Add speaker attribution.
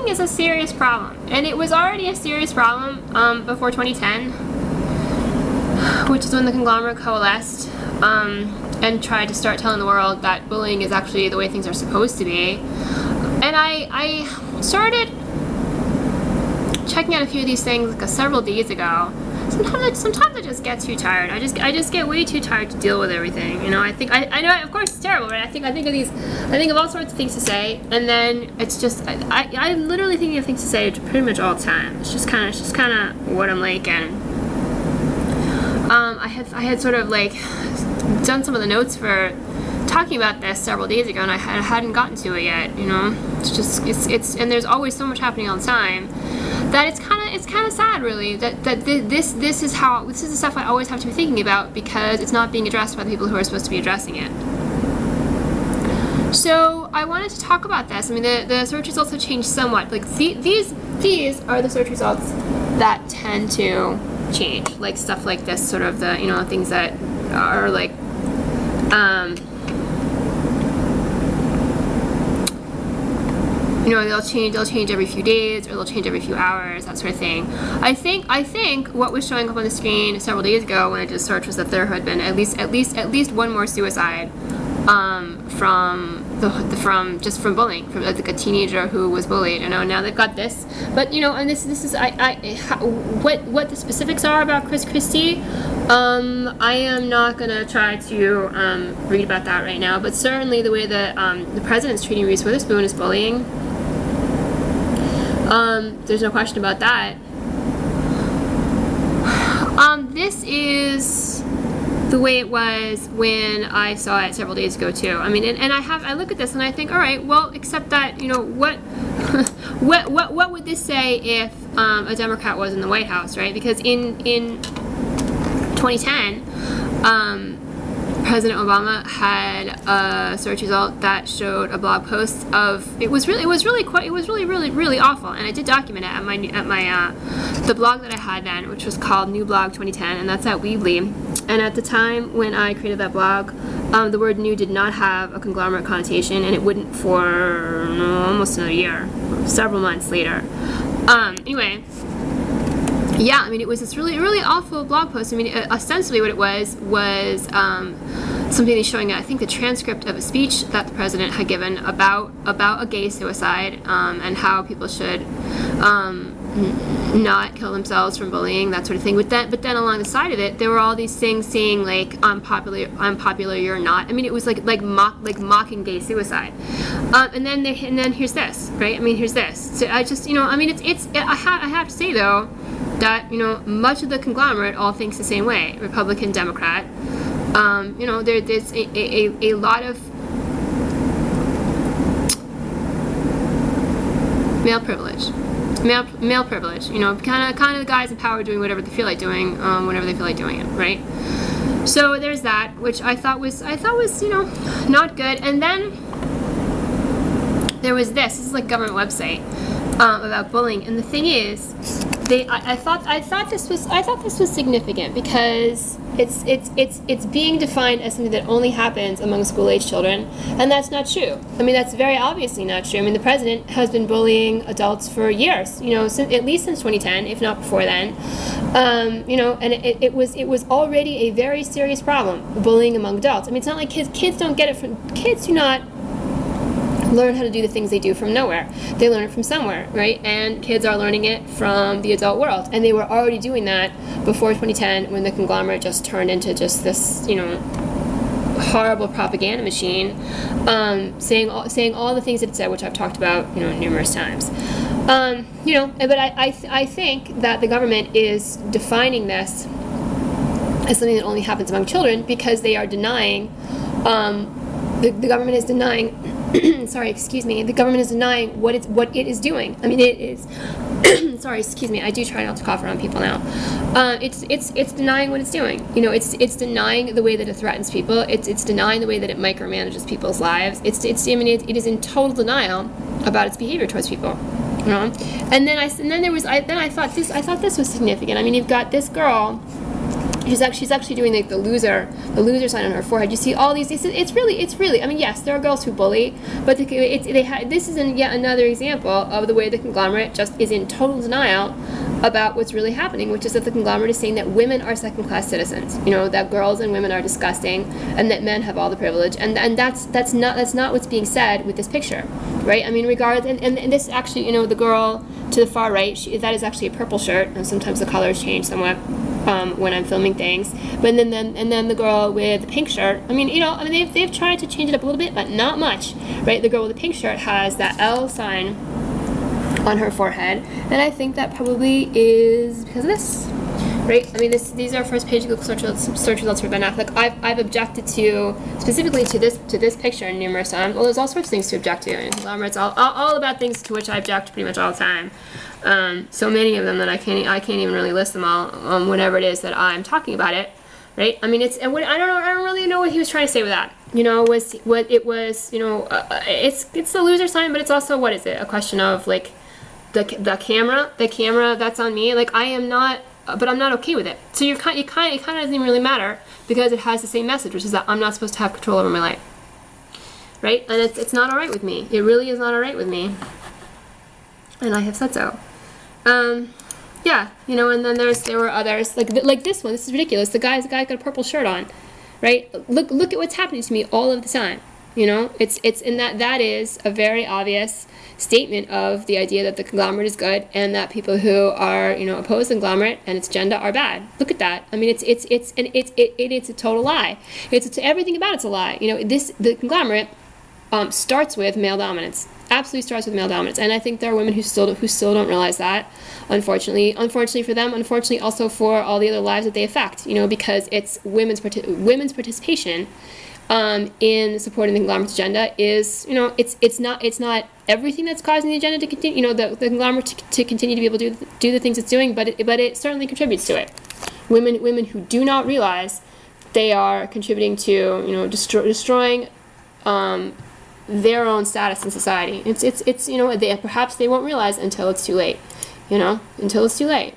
Speaker 1: bullying is a serious problem, and it was already a serious problem before 2010, which is when the conglomerate coalesced and tried to start telling the world that bullying is actually the way things are supposed to be. And I started checking out a few of these things like several days ago. Sometimes I just get too tired. I just get way too tired to deal with everything. You know, I know, of course it's terrible, right? I think of all sorts of things to say, and then it's just I'm literally thinking of things to say pretty much all the time. It's just kind of what I'm like. And I had sort of like done some of the notes for talking about this several days ago, and I hadn't gotten to it yet. You know, it's and there's always so much happening all the time that it's kind of sad, really, that this is the stuff I always have to be thinking about, because it's not being addressed by the people who are supposed to be addressing it. So I wanted to talk about this. I mean, the search results have changed somewhat. Like these are the search results that tend to change, like stuff like this, sort of the, you know, things that are like you know, they'll change every few days, or they'll change every few hours, that sort of thing. I think what was showing up on the screen several days ago when I did search was that there had been at least one more suicide from bullying, from like a teenager who was bullied. You know, now they've got this, but you know, and this is what the specifics are about Chris Christie. I am not gonna try to read about that right now, but certainly the way that the president's treating Reese Witherspoon is bullying. There's no question about that. This is the way it was when I saw it several days ago too. I mean, and I look at this and I think, all right, well, except that, you know, what what would this say if a Democrat was in the White House, right? Because in 2010, President Obama had a search result that showed a blog post of, it was really awful, and I did document it at my the blog that I had then, which was called New Blog 2010, and that's at Weebly. And at the time when I created that blog, the word new did not have a conglomerate connotation, and it wouldn't for almost another year, several months later. Anyway. Yeah, I mean, it was this really awful blog post. I mean, ostensibly what it was something showing, I think, the transcript of a speech that the president had given about a gay suicide, and how people should not kill themselves from bullying, that sort of thing. But then along the side of it, there were all these things saying like, I'm popular, you're not. I mean, it was like mocking gay suicide. And then here's this, right? I mean, here's this. So I just, you know, I mean, I have to say though, that, you know, much of the conglomerate all thinks the same way, Republican, Democrat. You know, there's a lot of male privilege, you know, kind of the guys in power doing whatever they feel like doing, whenever they feel like doing it, right? So there's that, which I thought was, you know, not good. And then there was this is like a government website about bullying, and the thing is, I thought this was significant, because it's being defined as something that only happens among school-age children, and that's not true. I mean, that's very obviously not true. I mean, the president has been bullying adults for years, you know, at least since 2010, if not before then. You know, and it was already a very serious problem, bullying among adults. I mean, it's not like kids don't get it from, kids do not learn how to do the things they do from nowhere. They learn it from somewhere, right? And kids are learning it from the adult world, and they were already doing that before 2010, when the conglomerate just turned into just this, you know, horrible propaganda machine, saying all the things that it said, which I've talked about, you know, numerous times. You know, but I think that the government is defining this as something that only happens among children, because they are denying, the government is denying sorry, excuse me, the government is denying what it is doing. I mean, it is sorry, excuse me, I do try not to cough around people now. It's denying what it's doing. You know, it's denying the way that it threatens people. It's denying the way that it micromanages people's lives. I mean, it is in total denial about its behavior towards people. You know? And then I thought this was significant. I mean, you've got this girl she's actually doing like the loser sign on her forehead. You see all these. It's really. I mean, yes, there are girls who bully, but this is yet another example of the way the conglomerate just is in total denial about what's really happening, which is that the conglomerate is saying that women are second-class citizens. You know, that girls and women are disgusting, and that men have all the privilege. And that's not what's being said with this picture, right? I mean, and this actually, you know, the girl to the far right, that is actually a purple shirt, and sometimes the colors change somewhat when I'm filming things. But then the girl with the pink shirt, I mean, you know, I mean they've tried to change it up a little bit, but not much, right? The girl with the pink shirt has that L sign on her forehead, and I think that probably is because of this, right? I mean, these are first page Google search results for Ben Affleck. I've objected to specifically to this picture numerous times. Well, there's all sorts of things to object to, and conglomerates all about things to which I object pretty much all the time. So many of them that I can't even really list them all. Whenever it is that I'm talking about it, right? I mean, I don't really know what he was trying to say with that. You know, it's the loser sign, but it's also, what is it? A question of like the camera that's on me. Like, I am not, but I'm not okay with it. So it kind of doesn't even really matter, because it has the same message, which is that I'm not supposed to have control over my life, right? And it's not all right with me. It really is not all right with me, and I have said so. Yeah, you know, and then there were others like this one. This is ridiculous. The guy's got a purple shirt on, right? Look at what's happening to me all of the time. You know, it's in that is a very obvious statement of the idea that the conglomerate is good, and that people who are, you know, opposed to the conglomerate and its agenda are bad. Look at that. I mean, it's a total lie. Everything about it's a lie. You know, the conglomerate starts with male dominance. Absolutely starts with male dominance, and I think there are women who still don't realize that. Unfortunately for them, unfortunately also for all the other lives that they affect. You know, because it's women's participation in supporting the conglomerate's agenda is, you know, it's not everything that's causing the agenda to continue. You know, the conglomerate to continue to be able to do the things it's doing, but it certainly contributes to it. Women who do not realize they are contributing to, you know, destroying their own status in society. It's you know, perhaps they won't realize until it's too late. You know, until it's too late.